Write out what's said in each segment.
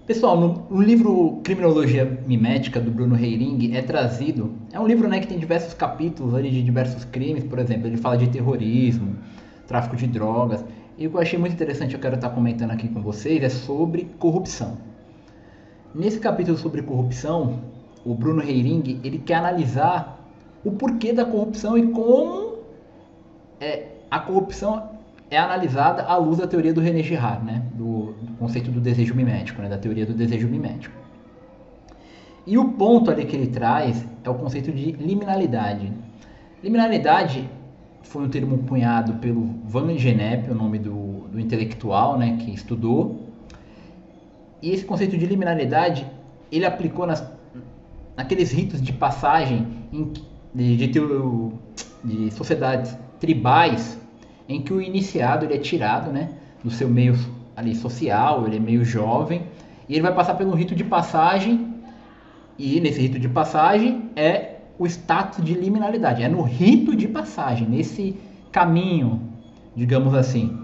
Pessoal, no livro Criminologia Mimética, do Bruno Heiring, é trazido... É um livro, né, que tem diversos capítulos ali de diversos crimes, por exemplo, ele fala de terrorismo, tráfico de drogas. E o que eu achei muito interessante, eu quero estar comentando aqui com vocês, é sobre corrupção. Nesse capítulo sobre corrupção, o Bruno Heiring, ele quer analisar o porquê da corrupção e como a corrupção é analisada à luz da teoria do René Girard, né? do conceito do desejo mimético, né? Da teoria do desejo mimético. E o ponto ali que ele traz é o conceito de liminalidade. Liminalidade foi um termo cunhado pelo Van Gennep, o nome do intelectual, né, que estudou. E esse conceito de liminalidade ele aplicou naqueles ritos de passagem de sociedades tribais em que o iniciado ele é tirado, né, do seu meio ali social, ele é meio jovem e ele vai passar pelo rito de passagem, e nesse rito de passagem é o status de liminalidade, é no rito de passagem, nesse caminho, digamos assim.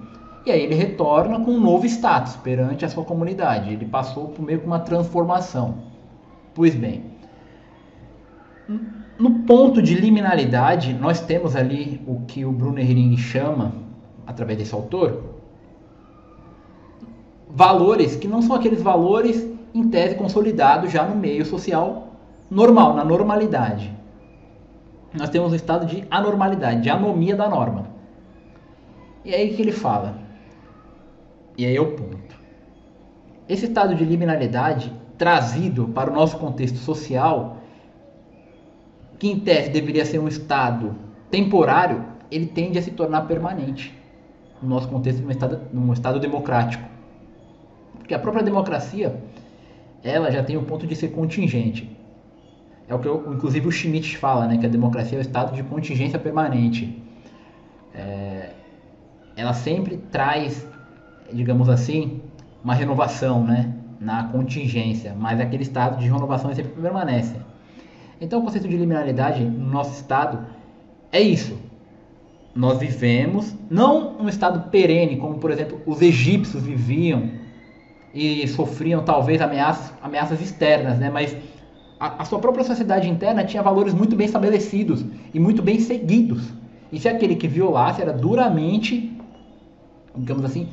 E aí ele retorna com um novo status perante a sua comunidade, ele passou por meio que uma transformação. Pois bem, no ponto de liminalidade, nós temos ali o que o Bruno Heiring chama, através desse autor, valores que não são aqueles valores em tese consolidados já no meio social normal, na normalidade. Nós temos um estado de anormalidade, de anomia da norma. E aí que ele fala, e aí é o ponto. Esse estado de liminalidade trazido para o nosso contexto social, que em tese deveria ser um estado temporário, ele tende a se tornar permanente no nosso contexto, num estado democrático. Porque a própria democracia, ela já tem o ponto de ser contingente. É o que inclusive o Schmitt fala, né, que a democracia é o estado de contingência permanente. Ela sempre traz, digamos assim, uma renovação, né, na contingência, mas aquele estado de renovação sempre permanece. Então o conceito de liminalidade no nosso estado é isso. Nós vivemos, não um estado perene, como por exemplo os egípcios viviam e sofriam talvez ameaças externas, né? Mas a sua própria sociedade interna tinha valores muito bem estabelecidos e muito bem seguidos. E se aquele que violasse era duramente, digamos assim,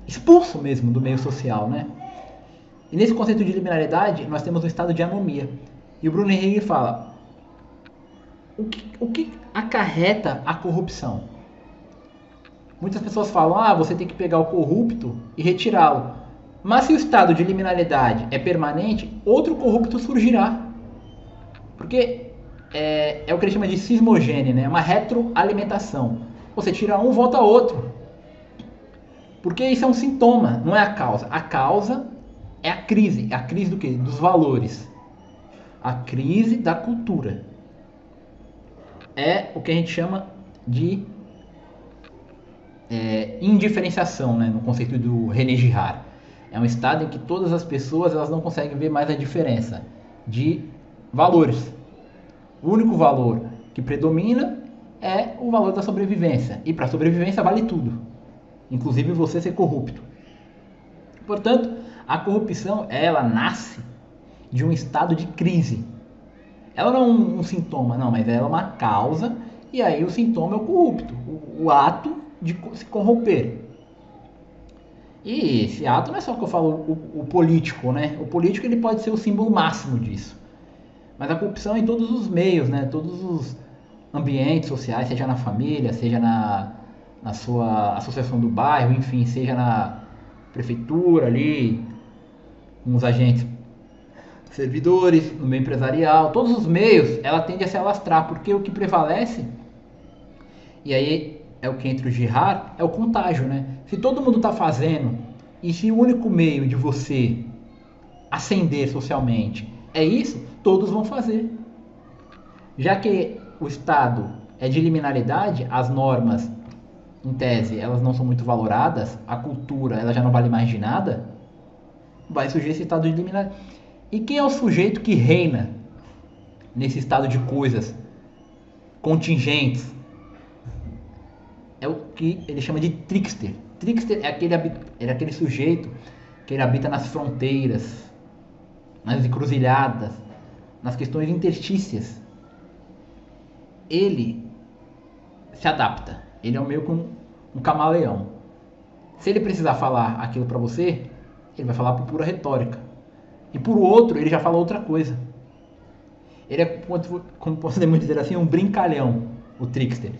expulso mesmo do meio social, né? E nesse conceito de liminalidade, nós temos um estado de anomia. E o Bruno Henrique fala, o que acarreta a corrupção? Muitas pessoas falam, você tem que pegar o corrupto e retirá-lo. Mas se o estado de liminalidade é permanente, outro corrupto surgirá. Porque é o que ele chama de cismogênese, né? Uma retroalimentação. Você tira um, volta outro. Porque isso é um sintoma, não é a causa. A causa é a crise. A crise do quê? Dos valores. A crise da cultura. É o que a gente chama de indiferenciação, né? No conceito do René Girard. É um estado em que todas as pessoas elas não conseguem ver mais a diferença de valores. O único valor que predomina é o valor da sobrevivência. E para a sobrevivência vale tudo, inclusive você ser corrupto. Portanto, a corrupção ela nasce de um estado de crise. Ela não é um sintoma, não, mas ela é uma causa, e aí o sintoma é o corrupto, o ato de se corromper. E esse ato não é só que eu falo o político, né? O político ele pode ser o símbolo máximo disso. Mas a corrupção é em todos os meios, né? Todos os ambientes sociais, seja na família, seja na sua associação do bairro, enfim, seja na prefeitura ali, com os agentes servidores, no meio empresarial, todos os meios, ela tende a se alastrar, porque o que prevalece, e aí é o que entra o Girard, é o contágio, né? Se todo mundo está fazendo, e se o único meio de você ascender socialmente é isso, todos vão fazer. Já que o Estado é de liminalidade, as normas, em tese, elas não são muito valoradas, a cultura ela já não vale mais de nada, vai surgir esse estado de liminalidade. E quem é o sujeito que reina nesse estado de coisas contingentes? É o que ele chama de trickster. Trickster é aquele sujeito que ele habita nas fronteiras, nas encruzilhadas, nas questões interstícias. Ele se adapta. Ele é meio que um camaleão. Se ele precisar falar aquilo para você, ele vai falar por pura retórica. E por outro, ele já fala outra coisa. Ele é, como podemos dizer assim, um brincalhão, o trickster.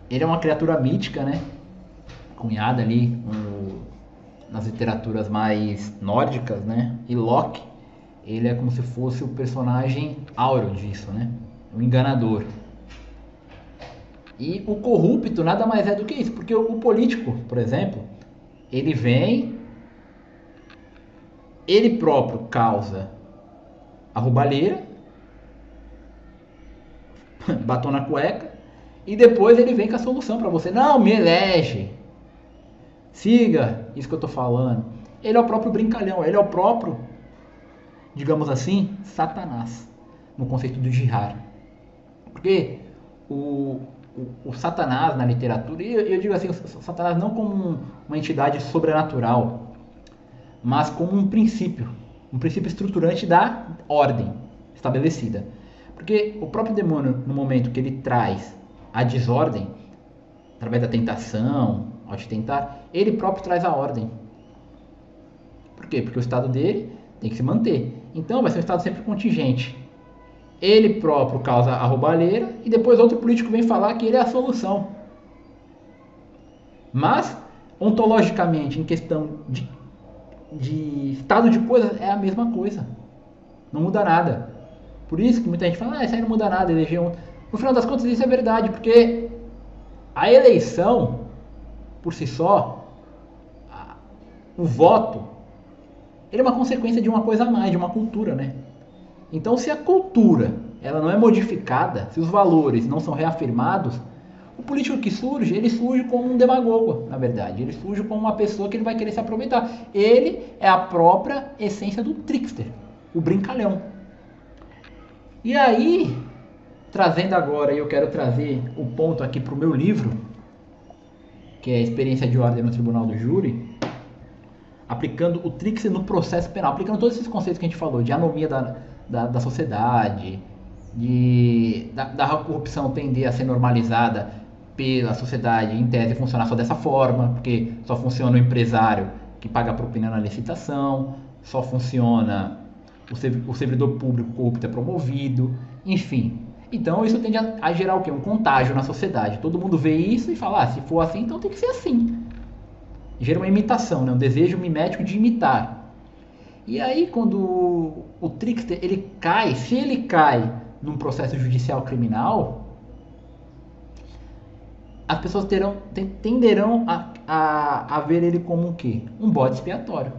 Ele é uma criatura mítica, né? Cunhada ali nas literaturas mais nórdicas, né? E Loki, ele é como se fosse o personagem áureo disso, né? O enganador. E o corrupto nada mais é do que isso, porque o político, por exemplo, ele vem, ele próprio causa a roubalheira, batom na cueca, e depois ele vem com a solução para você. Não, me elege, siga isso que eu tô falando. Ele é o próprio brincalhão, ele é o próprio, digamos assim, Satanás, no conceito do jihad. Porque o Satanás na literatura, e eu digo assim, o Satanás não como uma entidade sobrenatural, mas como um princípio estruturante da ordem estabelecida. Porque o próprio demônio, no momento que ele traz a desordem, através da tentação, ao te tentar, ele próprio traz a ordem. Por quê? Porque o estado dele tem que se manter. Então vai ser um estado sempre contingente. Ele próprio causa a roubalheira e depois outro político vem falar que ele é a solução. Mas, ontologicamente, em questão de estado de coisas, é a mesma coisa. Não muda nada. Por isso que muita gente fala, isso aí não muda nada, eleger um. No final das contas, isso é verdade, porque a eleição, por si só, o voto, ele é uma consequência de uma coisa a mais, de uma cultura, né? Então, se a cultura ela não é modificada, se os valores não são reafirmados, o político que surge, ele surge como um demagogo, na verdade. Ele surge como uma pessoa que ele vai querer se aproveitar. Ele é a própria essência do trickster, o brincalhão. E aí, trazendo agora, eu quero trazer o ponto aqui para o meu livro, que é a experiência de ordem no Tribunal do Júri, aplicando o trickster no processo penal, aplicando todos esses conceitos que a gente falou, de anomia da sociedade, da corrupção tender a ser normalizada pela sociedade, em tese funcionar só dessa forma, porque só funciona o empresário que paga propina na licitação, só funciona o servidor público corrupto é promovido, enfim. Então isso tende a gerar o quê? Um contágio na sociedade. Todo mundo vê isso e fala, se for assim, então tem que ser assim. Gera uma imitação, né? Um desejo mimético de imitar. E aí quando o trickster ele cai, se ele cai num processo judicial criminal, as pessoas tenderão a ver ele como um quê? Um bode expiatório.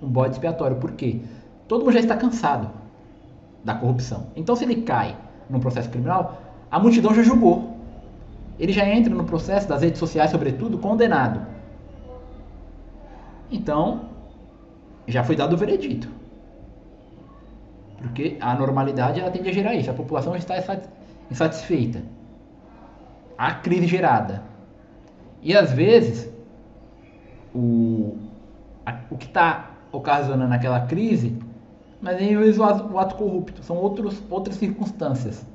Um bode expiatório, por quê? Todo mundo já está cansado da corrupção. Então se ele cai num processo criminal, a multidão já julgou. Ele já entra no processo das redes sociais, sobretudo, condenado. Então, já foi dado o veredito. Porque a normalidade ela tende a gerar isso. A população está insatisfeita. Há crise gerada. E às vezes, o que está ocasionando aquela crise, mas é o ato corrupto. São outras circunstâncias.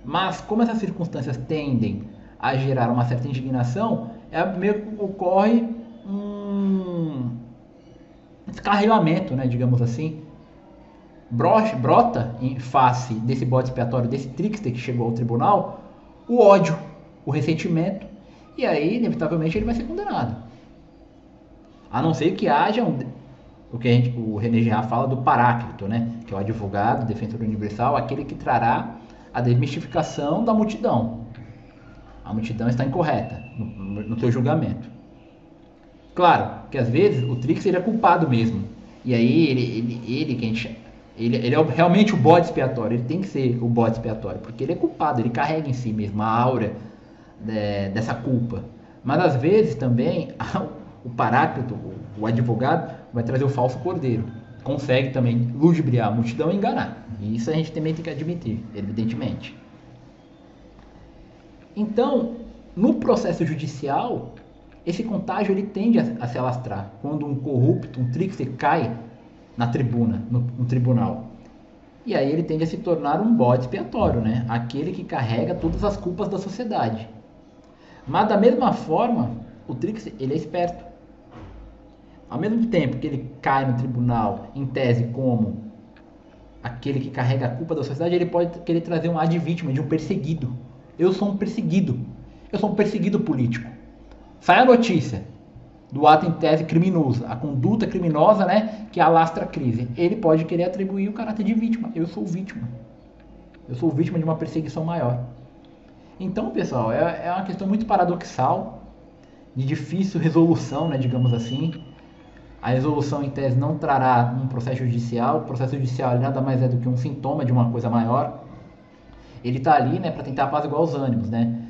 Mas como essas circunstâncias tendem a gerar uma certa indignação, meio que ocorre um descarrilamento, né, digamos assim. Brota em face desse bode expiatório, desse trickster que chegou ao tribunal, o ódio, o ressentimento, e aí, inevitavelmente, ele vai ser condenado. A não ser que haja o que o René Girard fala do paráclito, né, que é o advogado, defensor universal, aquele que trará a desmistificação da multidão. A multidão está incorreta no seu julgamento. Claro que às vezes o trickster é culpado mesmo. E aí ele é realmente o bode expiatório. Ele tem que ser o bode expiatório, porque ele é culpado, ele carrega em si mesmo a áurea dessa culpa. Mas às vezes também o paráclito, o advogado, vai trazer o falso cordeiro. Consegue também ludibriar a multidão e enganar. E isso a gente também tem que admitir, evidentemente. Então, no processo judicial, esse contágio ele tende a se alastrar quando um corrupto, um trickster cai na tribuna, no tribunal. E aí ele tende a se tornar um bode expiatório, né? Aquele que carrega todas as culpas da sociedade. Mas da mesma forma, o trickster ele é esperto. Ao mesmo tempo que ele cai no tribunal, em tese, como aquele que carrega a culpa da sociedade, ele pode querer trazer um ar de vítima, de um perseguido. Eu sou um perseguido. Eu sou um perseguido político. Sai a notícia do ato em tese criminoso, a conduta criminosa, né, que alastra a crise. Ele pode querer atribuir o caráter de vítima. Eu sou vítima. Eu sou vítima de uma perseguição maior. Então, pessoal, é uma questão muito paradoxal, de difícil resolução, né, digamos assim. A resolução em tese não trará um processo judicial. O processo judicial nada mais é do que um sintoma de uma coisa maior. Ele está ali, né, para tentar apaziguar os ânimos, né?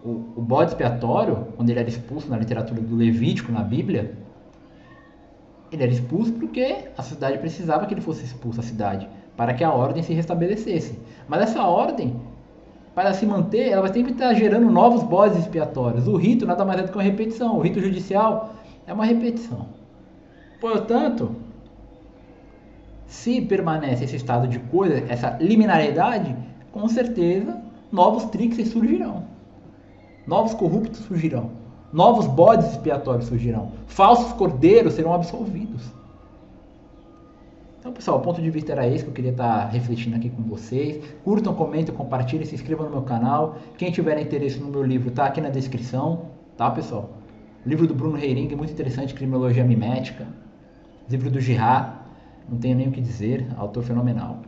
O bode expiatório, quando ele era expulso na literatura do Levítico, na Bíblia, ele era expulso porque a sociedade precisava que ele fosse expulso, a cidade, para que a ordem se restabelecesse. Mas essa ordem, para se manter, ela vai sempre estar gerando novos bodes expiatórios. O rito nada mais é do que uma repetição. O rito judicial é uma repetição. Portanto, se permanece esse estado de coisa, essa liminaridade, com certeza novos tricksters surgirão. Novos corruptos surgirão. Novos bodes expiatórios surgirão. Falsos cordeiros serão absolvidos. Então, pessoal, o ponto de vista era esse que eu queria estar refletindo aqui com vocês. Curtam, comentem, compartilhem, se inscrevam no meu canal. Quem tiver interesse no meu livro está aqui na descrição, tá, pessoal? O livro do Bruno Heiring é muito interessante, Criminologia Mimética. O livro do Girard, não tenho nem o que dizer, autor fenomenal.